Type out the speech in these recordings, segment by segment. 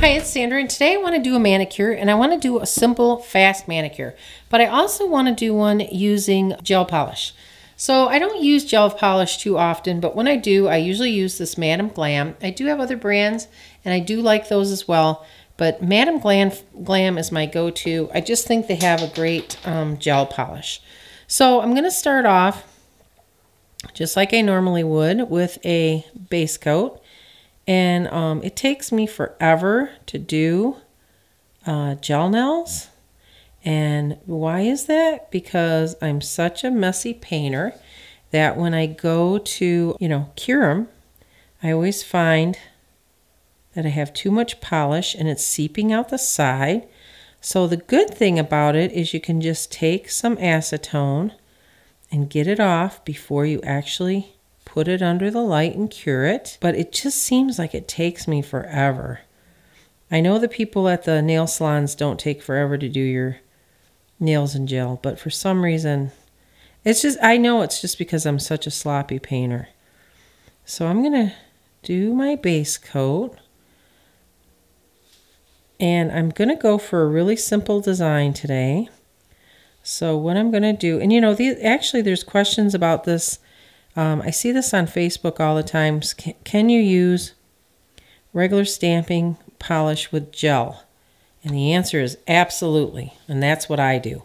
Hi, it's Sandra, and today I want to do a manicure, and I want to do a simple, fast manicure. But I also want to do one using gel polish. So I don't use gel polish too often, but when I do, I usually use this Madam Glam. I do have other brands, and I do like those as well. But Madam Glam is my go-to. I just think they have a great gel polish. So I'm going to start off just like I normally would with a base coat. And it takes me forever to do gel nails. And why is that? Because I'm such a messy painter that when I go to, cure them, I always find that I have too much polish and it's seeping out the side. So the good thing about it is you can just take some acetone and get it off before you actually put it under the light and cure it. But it just seems like it takes me forever. I know the people at the nail salons don't take forever to do your nails in gel, but for some reason, I know it's just because I'm such a sloppy painter. So I'm gonna do my base coat. And I'm gonna go for a really simple design today. So what I'm gonna do, and actually there's questions about this. I see this on Facebook all the time. Can you use regular stamping polish with gel? And the answer is absolutely. And that's what I do.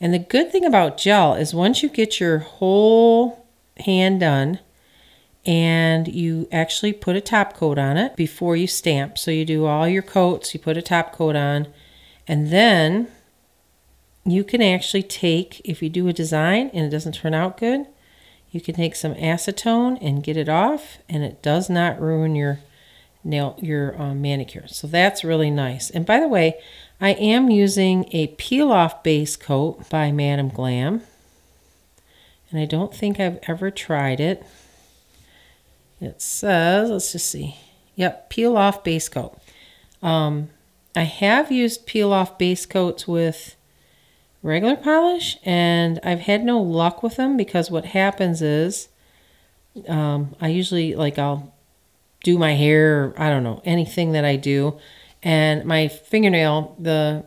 And the good thing about gel is once you get your whole hand done and you actually put a top coat on it before you stamp. So you do all your coats, you put a top coat on, and then you can actually take, if you do a design and it doesn't turn out good, you can take some acetone and get it off, and it does not ruin your manicure. So that's really nice. And by the way, I am using a peel-off base coat by Madam Glam, and I don't think I've ever tried it. It says, let's just see. Yep, peel-off base coat. I have used peel-off base coats with regular polish, and I've had no luck with them because what happens is I usually, I'll do my hair, or I don't know, anything that I do, and my fingernail, the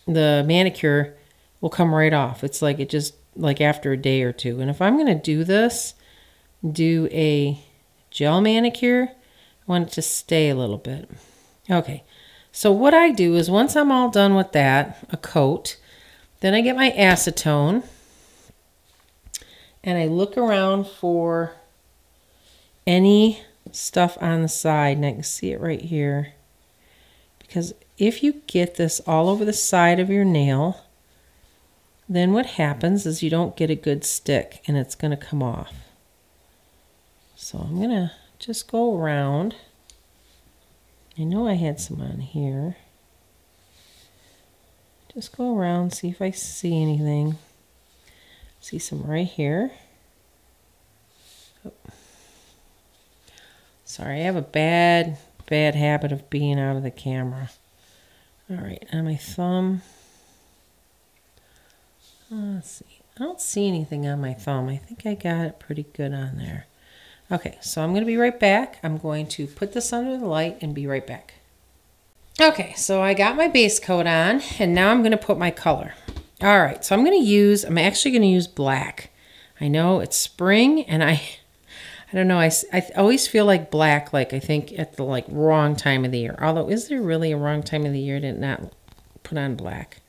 manicure will come right off. It's like it just, after a day or two. And if I'm going to do a gel manicure, I want it to stay a little bit. Okay, so what I do is once I'm all done with that, a coat, then I get my acetone and I look around for any stuff on the side, and I can see it right here. Because if you get this all over the side of your nail, then what happens is you don't get a good stick and it's going to come off. So I'm going to just go around. I know I had some on here. Just go around, see if I see anything. See some right here. Oh. Sorry, I have a bad habit of being out of the camera. All right, on my thumb. Let's see. I don't see anything on my thumb. I think I got it pretty good on there. Okay, so I'm going to be right back. I'm going to put this under the light and be right back. Okay, so I got my base coat on, and now I'm going to put my color. All right, so I'm actually going to use black. I know it's spring, and I don't know, I always feel like black, I think at the wrong time of the year. Although, is there really a wrong time of the year to not put on black?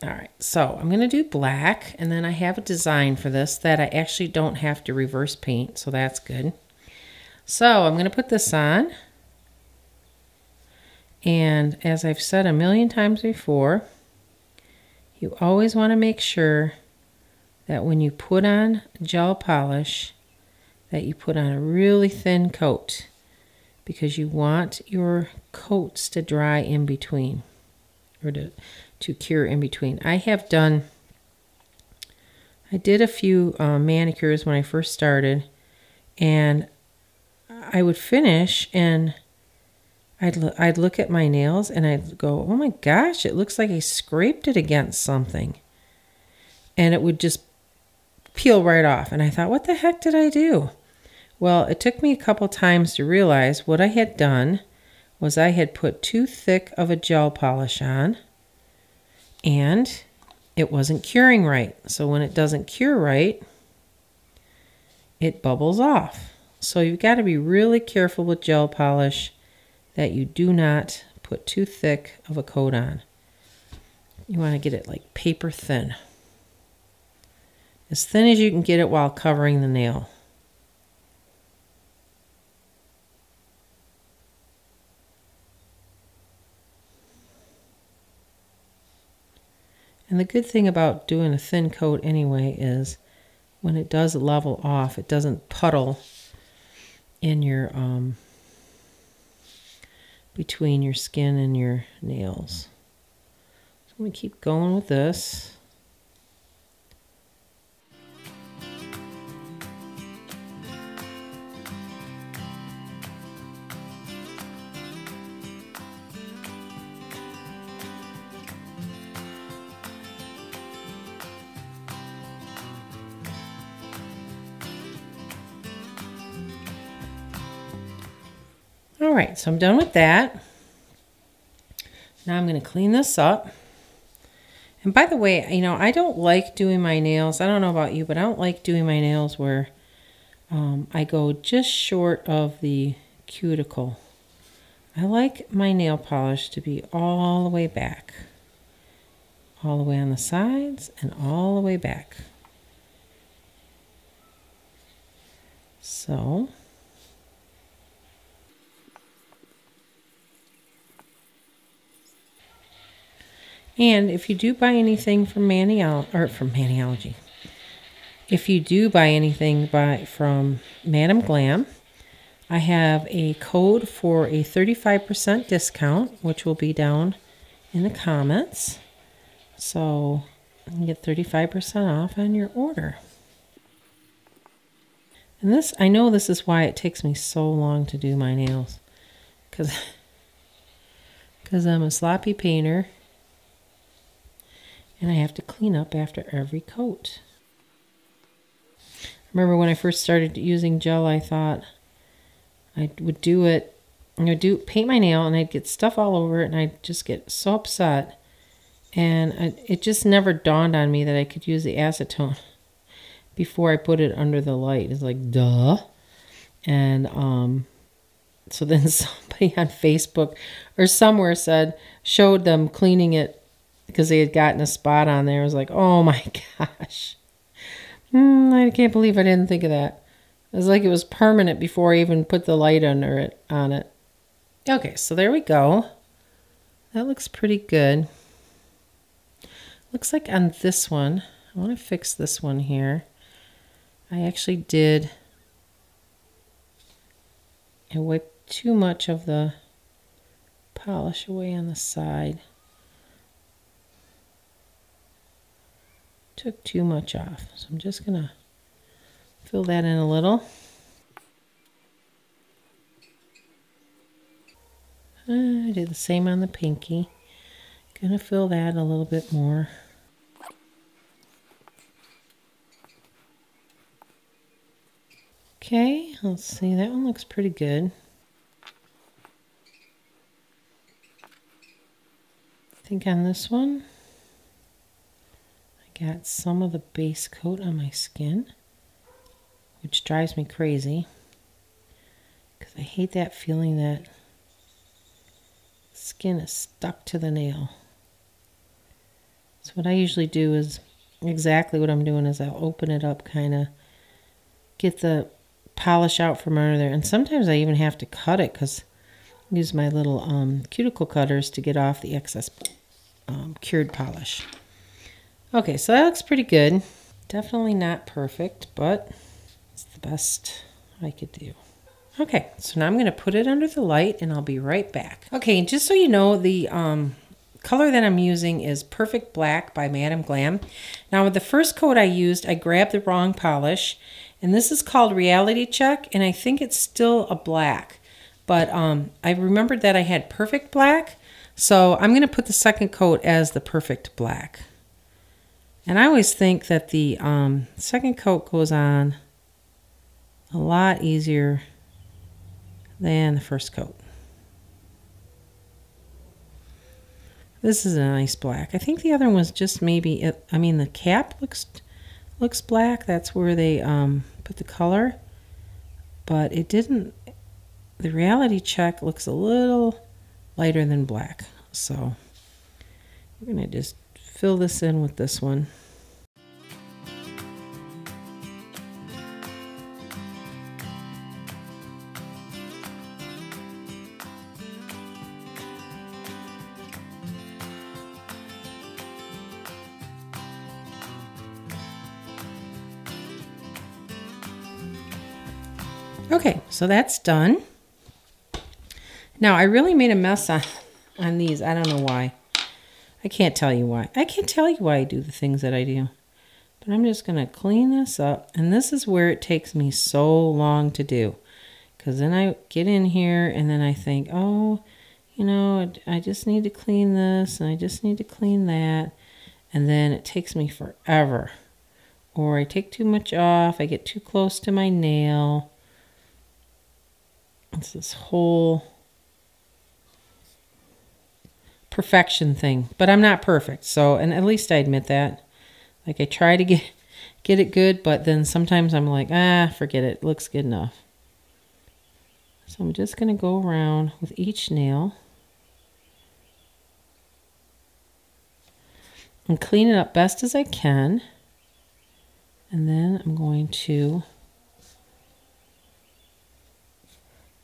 All right, so I'm going to do black, and then I have a design for this that I actually don't have to reverse paint, so that's good. So I'm going to put this on. And as I've said a million times before, you always want to make sure that when you put on gel polish, that you put on a really thin coat, because you want your coats to dry in between, or to cure in between. I did a few manicures when I first started, and I would finish and I'd look at my nails and I'd go, oh my gosh, it looks like I scraped it against something. And it would just peel right off. And I thought, what the heck did I do? Well, it took me a couple times to realize what I had done was I had put too thick of a gel polish on, and it wasn't curing right. So when it doesn't cure right, it bubbles off. So you've got to be really careful with gel polish that you do not put too thick of a coat on. You want to get it like paper thin. As thin as you can get it while covering the nail. And the good thing about doing a thin coat anyway is when it does level off, it doesn't puddle in your between your skin and your nails. So I'm going to keep going with this. All right, so I'm done with that. Now I'm going to clean this up. And by the way, you know, I don't like doing my nails. I don't know about you, but I don't like doing my nails where I go just short of the cuticle. I like my nail polish to be all the way back. All the way on the sides and all the way back. So... And if you do buy anything from Maniology, if you do buy anything from Madam Glam, I have a code for a 35% discount, which will be down in the comments. So you can get 35% off on your order. And this, I know this is why it takes me so long to do my nails, because I'm a sloppy painter. And I have to clean up after every coat. I remember when I first started using gel, I thought I would do it, paint my nail, and I'd get stuff all over it, and I'd just get so upset. And it just never dawned on me that I could use the acetone before I put it under the light. It's like, duh. And so then somebody on Facebook or somewhere showed them cleaning it, because they had gotten a spot on there. I was like, oh my gosh. I can't believe I didn't think of that. It was like it was permanent before I even put the light on it. Okay, so there we go. That looks pretty good. Looks like on this one, I want to fix this one here. I actually did, I wiped too much of the polish away on the side. Took too much off, so I'm just gonna fill that in a little. I did the same on the pinky. Gonna fill that a little bit more. Okay, let's see, that one looks pretty good. I think on this one, got some of the base coat on my skin, which drives me crazy because I hate that feeling that skin is stuck to the nail. So what I usually do is exactly what I'm doing is I'll open it up, kind of get the polish out from under there, and sometimes I even have to cut it because I use my little cuticle cutters to get off the excess cured polish. Okay, so that looks pretty good. Definitely not perfect, but it's the best I could do. Okay, so now I'm going to put it under the light and I'll be right back. Okay, just so you know, the color that I'm using is Perfect Black by Madam Glam. Now with the first coat I used, I grabbed the wrong polish, and this is called Reality Check, and I think it's still a black. But I remembered that I had Perfect Black, so I'm going to put the second coat as the Perfect Black. And I always think that the second coat goes on a lot easier than the first coat. This is a nice black. I think the other one was just maybe, I mean, the cap looks black. That's where they put the color. But it didn't, the reality check looks a little lighter than black. So we're going to just fill this in with this one. Okay, so that's done. Now, I really made a mess on these. I don't know why. I can't tell you why. I can't tell you why I do the things that I do. But I'm just going to clean this up. And this is where it takes me so long to do. Because then I get in here and then I think, oh, you know, I just need to clean this and I just need to clean that. And then it takes me forever. Or I take too much off. I get too close to my nail. It's this whole perfection thing. But I'm not perfect. So, and at least I admit that. Like I try to get it good, but then sometimes I'm like, forget it. It looks good enough. So I'm just going to go around with each nail and clean it up best as I can. And then I'm going to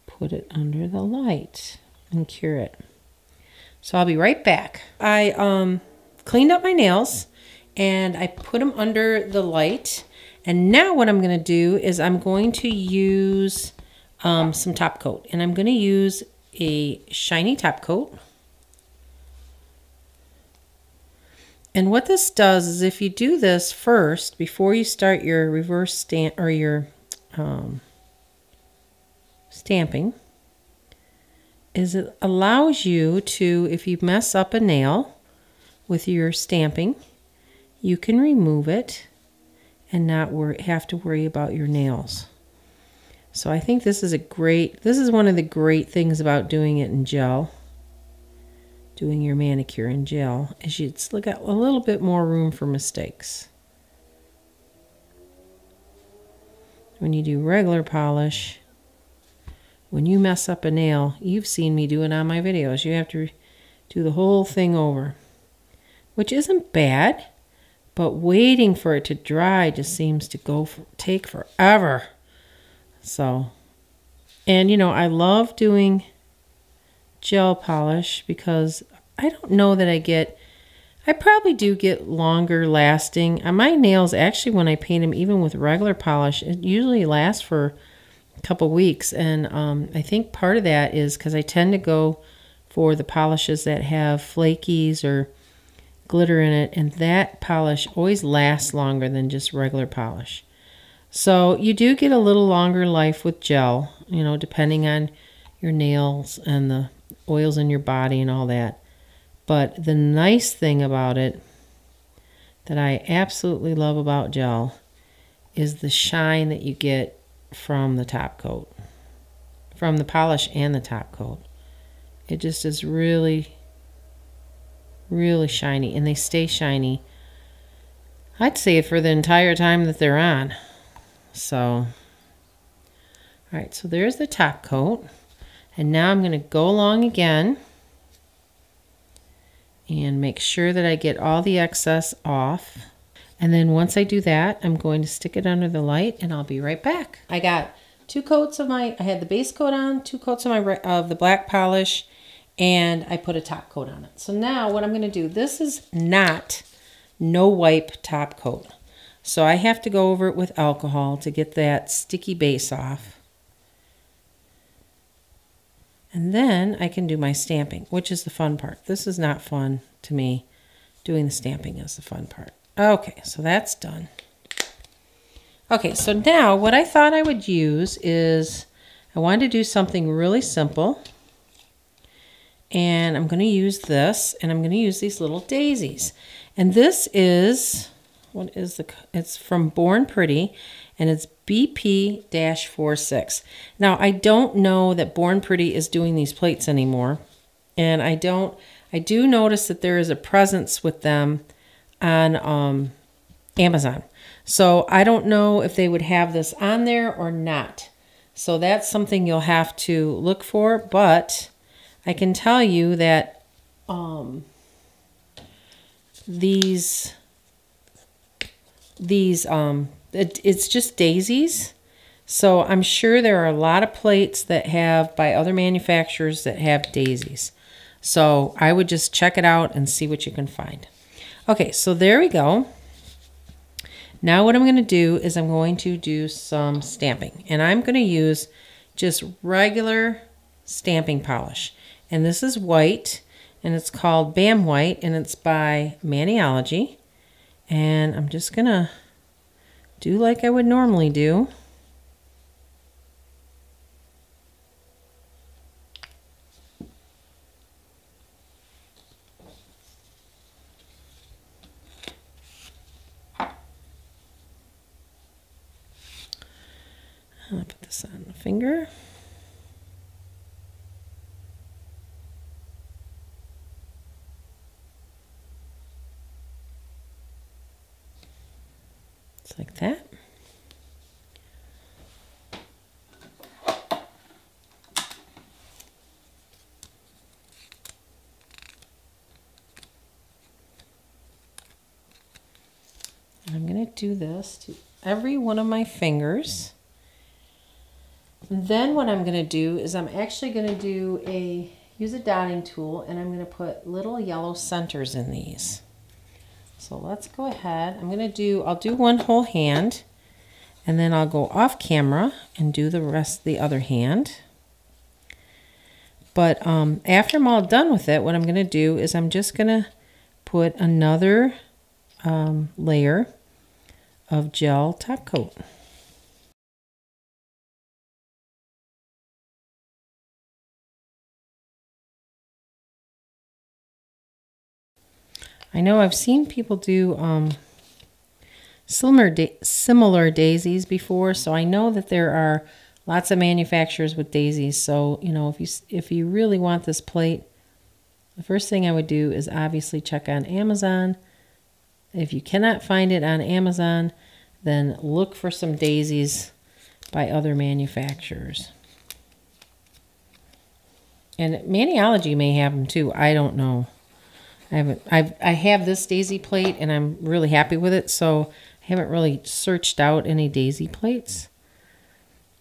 put it under the light and cure it. So I'll be right back. I cleaned up my nails and I put them under the light. And now what I'm going to do is I'm going to use some top coat. And I'm going to use a shiny top coat. And what this does is if you do this first, before you start your reverse stamp or your stamping, is it allows you to, if you mess up a nail with your stamping, you can remove it and not have to worry about your nails. So I think this is this is one of the great things about doing it in gel, doing your manicure in gel, is you still got a little bit more room for mistakes. When you do regular polish, when you mess up a nail, you've seen me do it on my videos. You have to do the whole thing over, which isn't bad, but waiting for it to dry just seems to take forever. So, and you know, I love doing gel polish because I don't know that I probably do get longer lasting. My nails, actually, when I paint them, even with regular polish, it usually lasts for couple weeks, and I think part of that is because I tend to go for the polishes that have flakies or glitter in it, and that polish always lasts longer than just regular polish. So you do get a little longer life with gel, you know, depending on your nails and the oils in your body and all that. But the nice thing about it that I absolutely love about gel is the shine that you get from the top coat, from the polish and the top coat. It just is really, really shiny, and they stay shiny, I'd say, for the entire time that they're on. So, all right, so there's the top coat, and now I'm going to go along again and make sure that I get all the excess off. And then once I do that, I'm going to stick it under the light, and I'll be right back. I got 2 coats of I had the base coat on, 2 coats of the black polish, and I put a top coat on it. So now what I'm going to do, this is not no wipe top coat. So I have to go over it with alcohol to get that sticky base off. And then I can do my stamping, which is the fun part. This is not fun to me. Doing the stamping is the fun part. Okay, so that's done. Okay, so now what I thought I would use is, I wanted to do something really simple. And I'm going to use this, and I'm going to use these little daisies. And this is, it's from Born Pretty, and it's BP-46. Now, I don't know that Born Pretty is doing these plates anymore. And I I do notice that there is a presence with them on Amazon. So I don't know if they would have this on there or not. So that's something you'll have to look for. But I can tell you that it's just daisies. So I'm sure there are a lot of plates that have, by other manufacturers, that have daisies. So I would just check it out and see what you can find. Okay, so there we go. Now what I'm going to do is I'm going to do some stamping. And I'm going to use just regular stamping polish. And this is white, and it's called Bam White, and it's by Manicure. And I'm just going to do like I would normally do. I'll put this on the finger. Just like that. And I'm going to do this to every one of my fingers. And then what I'm going to do is I'm actually going to use a dotting tool, and I'm going to put little yellow centers in these. So let's go ahead. I'll do one whole hand, and then I'll go off camera and do the rest of the other hand. But after I'm all done with it, what I'm going to do is I'm just going to put another layer of gel top coat. I know I've seen people do similar daisies before, so I know that there are lots of manufacturers with daisies. So, you know, if you really want this plate, the first thing I would do is obviously check on Amazon. If you cannot find it on Amazon, then look for some daisies by other manufacturers. And Manicure may have them too. I don't know. I have this daisy plate, and I'm really happy with it, so I haven't really searched out any daisy plates.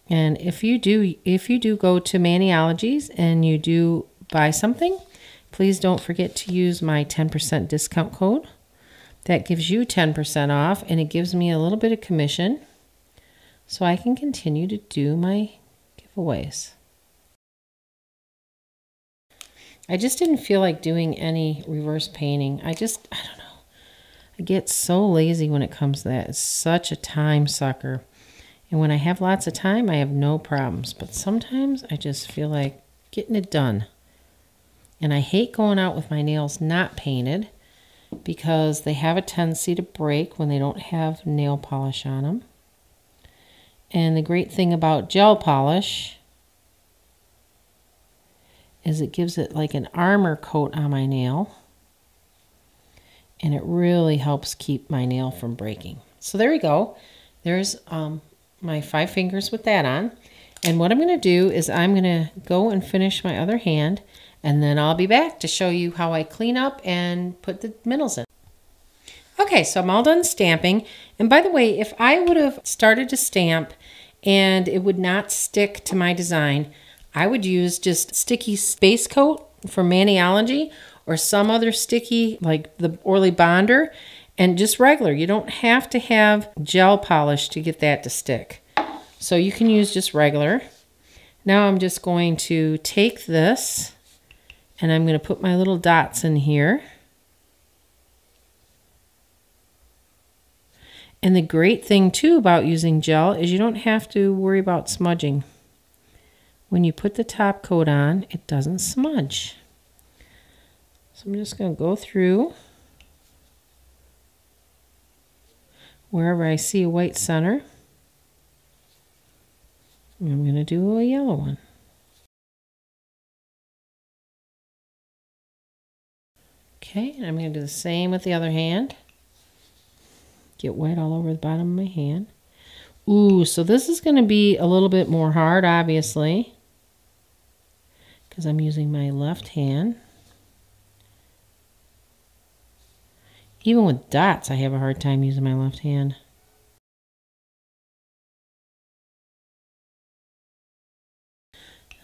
And if you do go to Manicure and you do buy something, please don't forget to use my 10% discount code. That gives you 10% off, and it gives me a little bit of commission so I can continue to do my giveaways. I just didn't feel like doing any reverse painting. I don't know. I get so lazy when it comes to that. It's such a time sucker. And when I have lots of time, I have no problems. But sometimes I just feel like getting it done. And I hate going out with my nails not painted because they have a tendency to break when they don't have nail polish on them. And the great thing about gel polish is it gives it like an armor coat on my nail, and it really helps keep my nail from breaking. So there we go. There's my 5 fingers with that on. And what I'm going to do is I'm going to go and finish my other hand, and then I'll be back to show you how I clean up and put the middles in. Okay, so I'm all done stamping. And by the way, if I would have started to stamp and it would not stick to my design, I would use just sticky space coat from Manicure or some other sticky like the Orly Bonder, and just regular. You don't have to have gel polish to get that to stick. So you can use just regular. Now I'm just going to take this and I'm going to put my little dots in here. And the great thing too about using gel is you don't have to worry about smudging. When you put the top coat on, it doesn't smudge. So I'm just going to go through wherever I see a white center. And I'm going to do a yellow one. Okay, and I'm going to do the same with the other hand. Get wet all over the bottom of my hand. Ooh, so this is going to be a little bit more hard, obviously, because I'm using my left hand. Even with dots, I have a hard time using my left hand.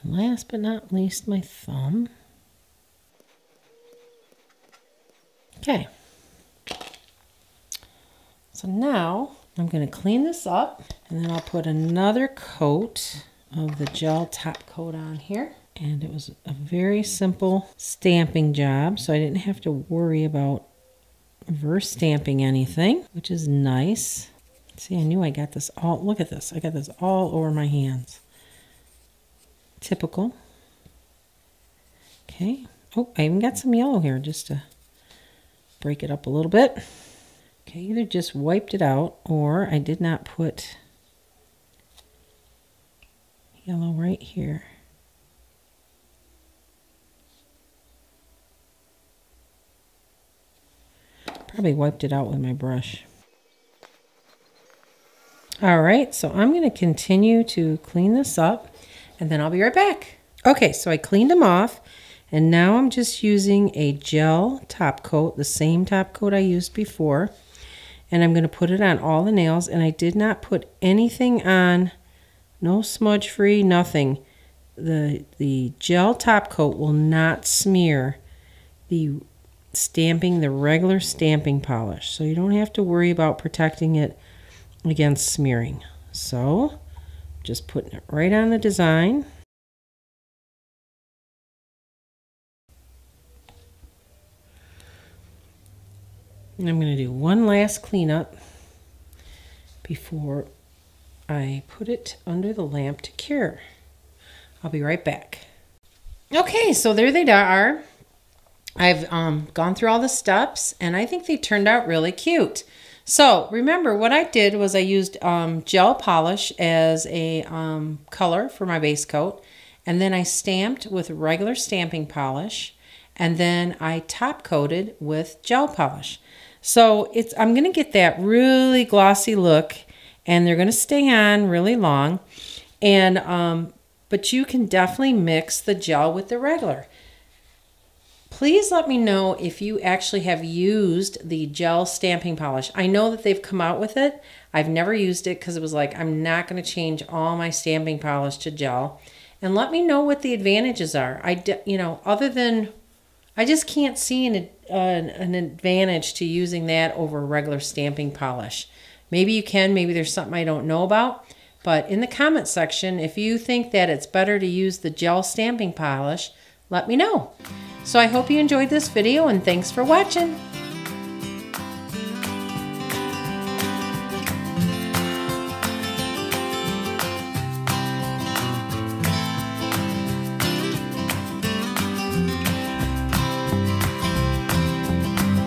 And last but not least, my thumb. Okay. So now I'm going to clean this up, and then I'll put another coat of the gel top coat on here. And it was a very simple stamping job, so I didn't have to worry about reverse stamping anything, which is nice. See, I knew I got this all, look at this, I got this all over my hands. Typical. Okay. Oh, I even got some yellow here just to break it up a little bit. Okay, either just wiped it out or I did not put yellow right here. Probably wiped it out with my brush. All right, so I'm going to continue to clean this up and then I'll be right back. Okay, so I cleaned them off and now I'm just using a gel top coat, the same top coat I used before. And I'm going to put it on all the nails, and I did not put anything on, no smudge free, nothing. The gel top coat will not smear the regular stamping polish. So you don't have to worry about protecting it against smearing. So just putting it right on the design. And I'm going to do one last cleanup before I put it under the lamp to cure. I'll be right back. Okay, so there they are. I've gone through all the steps and I think they turned out really cute. So remember what I did was I used gel polish as a color for my base coat, and then I stamped with regular stamping polish, and then I top coated with gel polish. So I'm going to get that really glossy look, and they're going to stay on really long. And but you can definitely mix the gel with the regular. Please let me know if you actually have used the gel stamping polish. I know that they've come out with it. I've never used it because it was like, I'm not going to change all my stamping polish to gel. And let me know what the advantages are. Other than, I just can't see an advantage to using that over regular stamping polish. Maybe you can, maybe there's something I don't know about. But in the comment section, if you think that it's better to use the gel stamping polish, let me know. So I hope you enjoyed this video, and thanks for watching.